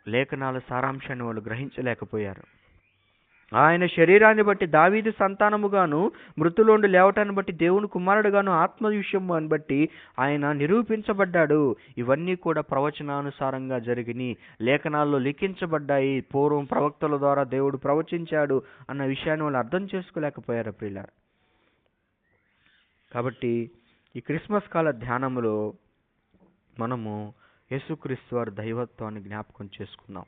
లేఖనాల సారాంశాన్ని వాళ్ళు గ్రహించలేకపోయారు. ఆయన శరీరాన్ని బట్టి దావీదు సంతానముగాను, మృతులోండి లేవటాన్ని బట్టి దేవుని కుమారుడుగాను, ఆత్మ విషయమును బట్టి ఆయన నిరూపించబడ్డాడు. ఇవన్నీ కూడా ప్రవచనానుసారంగా జరిగినాయి, లేఖనాల్లో లిఖించబడ్డాయి. పూర్వం ప్రవక్తల ద్వారా దేవుడు ప్రవచించాడు అన్న విషయాన్ని వాళ్ళు అర్థం చేసుకోలేకపోయారు ప్రియులారా. కాబట్టి ఈ క్రిస్మస్ కాల ధ్యానములో మనము యేసుక్రీస్తు వారి దైవత్వాన్ని జ్ఞాపకం చేసుకుందాం.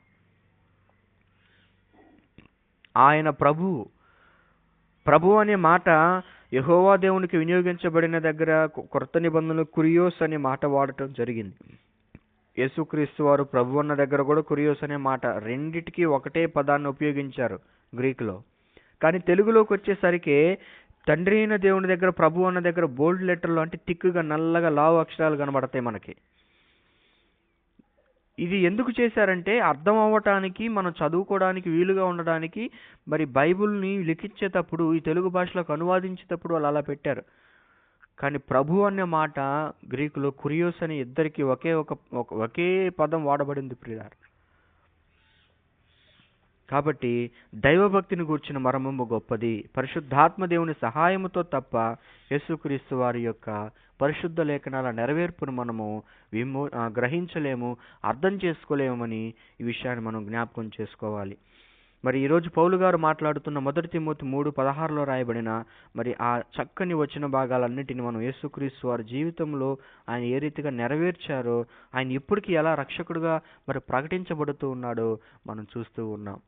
ఆయన ప్రభు అనే మాట యెహోవా దేవునికి వినియోగించబడిన దగ్గర కొత్త నిబంధనలు కురియోస్ అనే మాట వాడటం జరిగింది. యేసుక్రీస్తు వారు ప్రభు అన్న దగ్గర కూడా కురియోస్ అనే మాట, రెండిటికి ఒకటే పదాన్ని ఉపయోగించారు గ్రీకులో. కానీ తెలుగులోకి వచ్చేసరికి తండ్రి అయిన దేవుని దగ్గర ప్రభు అన్న దగ్గర బోల్డ్ లెటర్లు అంటే తిక్కుగా నల్లగా లావు అక్షరాలు కనబడతాయి మనకి. ఇది ఎందుకు చేశారంటే అర్థం అవ్వటానికి, మనం చదువుకోవడానికి వీలుగా ఉండడానికి. మరి బైబిల్ని లిఖించేటప్పుడు ఈ తెలుగు భాషలోకి అనువాదించేటప్పుడు వాళ్ళు అలా పెట్టారు. కానీ ప్రభు అనే మాట గ్రీకులో కురియోస్ అని ఇద్దరికి ఒకే పదం వాడబడింది ప్రియులారా. కాబట్టి దైవభక్తిని గూర్చిన మర్మము గొప్పది. పరిశుద్ధాత్మ దేవుని సహాయముతో తప్ప యేసుక్రీస్తు వారి యొక్క పరిశుద్ధ లేఖనాల నెరవేర్పును మనము గ్రహించలేము, అర్థం చేసుకోలేమని ఈ విషయాన్ని మనం జ్ఞాపకం చేసుకోవాలి. మరి ఈరోజు పౌలు గారు మాట్లాడుతున్న 1 తిమోతి 3:16 రాయబడిన మరి ఆ చక్కని వచన భాగాలన్నిటిని మనం యేసుక్రీస్తు వారి జీవితంలో ఆయన ఏ రీతిగా నెరవేర్చారో, ఆయన ఇప్పటికీ ఎలా రక్షకుడుగా మరి ప్రకటించబడుతూ ఉన్నాడో మనం చూస్తూ ఉన్నాం.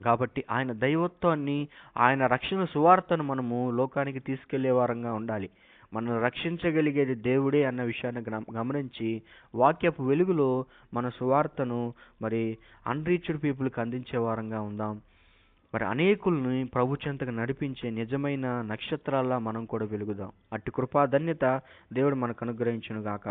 కాబట్టి ఆయన దైవత్వాన్ని, ఆయన రక్షణ సువార్తను మనము లోకానికి తీసుకెళ్లే వారంగా ఉండాలి. మనల్ని రక్షించగలిగేది దేవుడే అన్న విషయాన్ని గమనించి వాక్యపు వెలుగులో మన సువార్తను మరి అన్రీచ్డ్ పీపుల్కి అందించే వారంగా ఉందాం. మరి అనేకుల్ని ప్రభు చెంతకు నడిపించే నిజమైన నక్షత్రాల్లా మనం కూడా వెలుగుదాం. అట్టి కృపాధన్యత దేవుడు మనకు అనుగ్రహించును గాక.